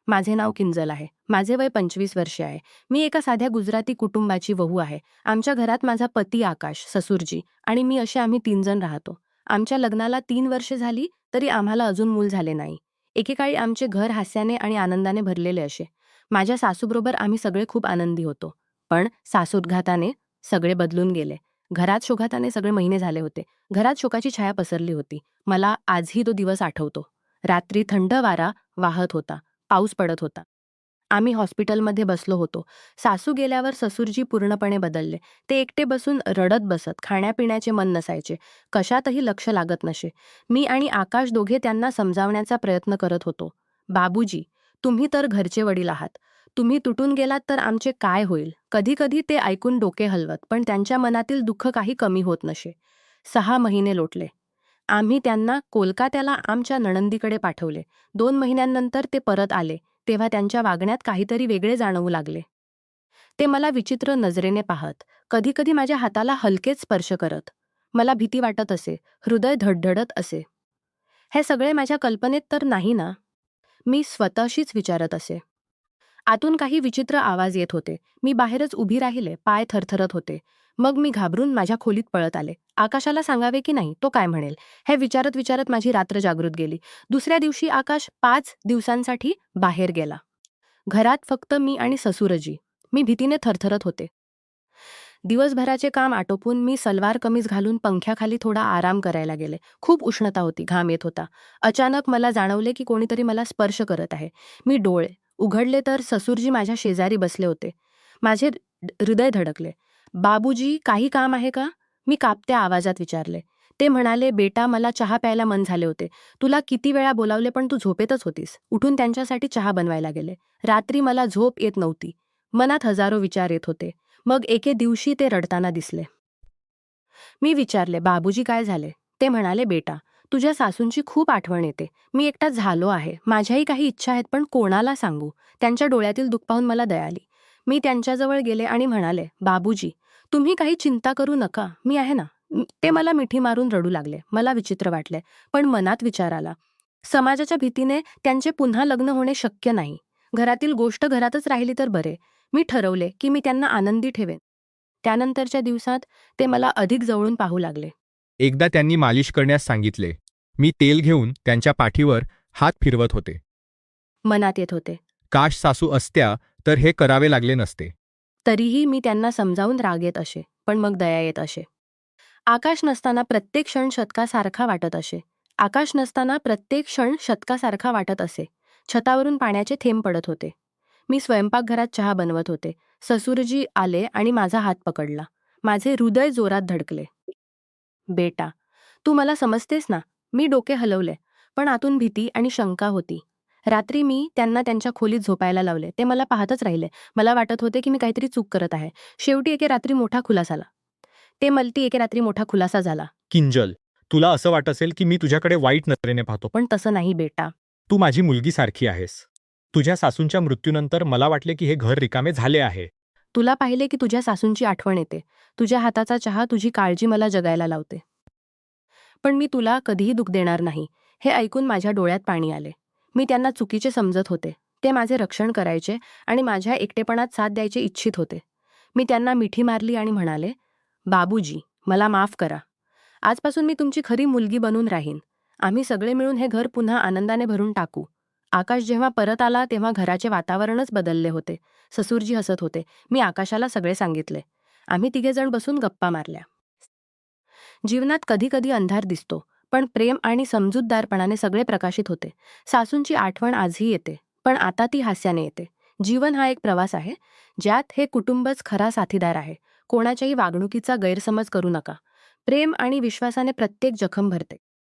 माझे नाव किंजल आहे. माझे वय 25 वर्षे आहे. मी एका साध्या गुजराती कुटुंबाची वहू आहे. आमच्या घरात माझा पती आकाश, ससुरजी आणि मी असे आम्ही 3 जण राहतो. आमच्या लग्नाला 3 वर्षे झाली तरी आम्हाला अजून मूल झाले नाही. एकेकाळी आमचे घर हास्याने आणि आनंदाने भरलेले असे. माझ्या सासूबरोबर आम्ही सगळे खूप आनंदी होतो. पण सासूघाताने सगळे बदलून गेले. घरात शोकाताने सगळे महिने झाले होते. घरात शोकाची छाया पसरली होती. मला आजही तो दिवस आठवतो. रात्री थंड वारा वाहत होता. पाऊस पडत होता. आम्ही हॉस्पिटलमध्ये बसलो होतो. सासू गेल्यावर ससुरजी पूर्णपणे बदलले. ते एकटे बसून रडत बसत. खाण्यापिण्याचे मन नसायचे. कशातही लक्ष लागत नसे. मी आणि आकाश दोघे त्यांना समजावण्याचा प्रयत्न करत होतो. बाबूजी, तुम्ही तर घरचे वडील आहात. तुम्ही तुटून गेलात तर आमचे काय होईल? कधी कधी ते ऐकून डोके हलवत, पण त्यांच्या मनातील दुःख काही कमी होत नसे. 6 महिने लोटले. आम्ही त्यांना कोलकात्याला आमच्या नणंदीकडे पाठवले. 2 महिन्यांनंतर ते परत आले. तेव्हा त्यांच्या वागण्यात काहीतरी वेगळे जाणवू लागले. ते मला विचित्र नजरेने पाहत, कधीकधी माझ्या हाताला हलकेच स्पर्श करत. मला भीती वाटत असे, हृदय धडधडत असे. हे सगळे माझ्या कल्पनेत तर नाही ना? मी स्वतःशीच विचारत असे. आतून काही विचित्र आवाज येत होते. मी बाहेरच उभी राहिले, पाय थरथरत होते. मग मी घाबरून माझ्या खोलीत पळत आले. आकाशाला सांगावे की नाही, तो काय म्हणेल, हे विचारत विचारत माझी रात्र जागृत गेली. दुसऱ्या दिवशी आकाश 5 दिवसांसाठी बाहेर गेला. घरात फक्त मी आणि ससुरजी. मी भीतीने थरथरत होते. दिवसभराचे काम आटोपून मी सलवार कमीज घालून पंख्याखाली थोडा आराम करायला गेले. खूप उष्णता होती, घाम येत होता. अचानक मला जाणवले की कोणीतरी मला स्पर्श करत आहे. मी डोळे उघडले तर ससुरजी माझ्या शेजारी बसले होते. माझे हृदय धडकले. बाबूजी, काही काम आहे का? मी कापत्या आवाजात विचारले. ते म्हणाले, बेटा, मला चहा प्यायला मन झाले होते. तुला किती वेळा बोलावले पण तू झोपेतच होतीस. उठून त्यांच्यासाठी चहा बनवायला गेले. रात्री मला झोप येत नव्हती. मनात हजारो विचार येत होते. मग एके दिवशी ते रडताना दिसले. मी विचारले, बाबूजी काय झाले? ते म्हणाले, बेटा, तुझ्या सासूंची खूप आठवण येते. मी एकटा झालो आहे. माझ्याही काही इच्छा आहेत, पण कोणाला सांगू? त्यांच्या डोळ्यातील दुःख पाहून मला दया आली. मी त्यांच्याजवळ गेले आणि म्हणाले, बाबूजी, तुम्ही काही चिंता करू नका, मी आहे ना. ते मला मिठी मारून रडू लागले. मला विचित्र वाटले, पण मनात विचार आला. समाजाच्या भीतीने त्यांचे पुन्हा लग्न होणे शक्य नाही. घरातील गोष्ट घरातच राहिली तर बरे. मी ठरवले की मी त्यांना आनंदी ठेवेन. त्यानंतरच्या दिवसात ते मला अधिक जवळून पाहू लागले. एकदा त्यांनी मालिश करण्यास सांगितले. मी तेल घेऊन त्यांच्या पाठीवर हात फिरवत होते. मनात येत होते. काश सासू असत्या तर हे करावे लागले नसते. तरीही मी त्यांना समजावून राग येत असे, पण मग दया येत असे. आकाश नसताना प्रत्येक क्षण शतकासारखा वाटत असे. आकाश नसताना प्रत्येक क्षण शतकासारखा वाटत असे. छतावरून पाण्याचे थेंब पडत होते. मी स्वयंपाकघरात चहा बनवत होते. ससुरजी आले आणि माझा हात पकडला. माझे हृदय जोरात धडकले. बेटा, तू मला समजतेस ना? मी डोके हलवले, पण आतून भीती आणि शंका होती. रात्री मी त्यांना त्यांच्या खोलीत झोपायला लावले. ते मला पाहतच राहिले. मला वाटत होते की मी काहीतरी चूक करत आहे. शेवटी एके रात्री मोठा खुलासा झाला. एके रात्री मोठा खुलासा झाला. किंजल, तुला असं वाटत असेल की मी तुझ्याकडे वाईट नजरेने पाहतो, पण तसं नाही बेटा. तू माझी मुलगी सारखी आहेस. तुझ्या सासूंच्या मृत्यूनंतर मला वाटले की हे घर रिकामे झाले आहे. तुला पाहिले की तुझ्या सासूंची आठवण येते. तुझ्या हाताचा चहा, तुझी काळजी मला जगायला लावते. पण मी तुला कधीही दुःख देणार नाही. हे ऐकून माझ्या डोळ्यात पाणी आले. मी त्यांना चुकीचे समजत होते. ते माझे रक्षण करायचे आणि माझ्या एकटेपणात साथ द्यायचे इच्छित होते. मी त्यांना मिठी मारली आणि म्हणाले, बाबूजी, मला माफ करा. आजपासून मी तुमची खरी मुलगी बनून राहीन. आम्ही सगळे मिळून हे घर पुन्हा आनंदाने भरून टाकू. आकाश जेव्हा परत आला तेव्हा घराचे वातावरणच बदलले होते. ससुरजी हसत होते. मी आकाशाला सगळे सांगितले. आम्ही तिघेजण बसून गप्पा मारल्या. जीवनात कधी कधी अंधार दिसतो, पण प्रेम आणि समजूतदारपणाने सगळे प्रकाशित होते. सासूंची आठवण आजही येते, पण आता ती हास्याने येते. जीवन हा एक प्रवास आहे, ज्यात हे कुटुंबच खरा साथीदार आहे. कोणाच्याही वागणुकीचा गैरसमज करू नका. प्रेम आणि विश्वासाने प्रत्येक जखम भरते.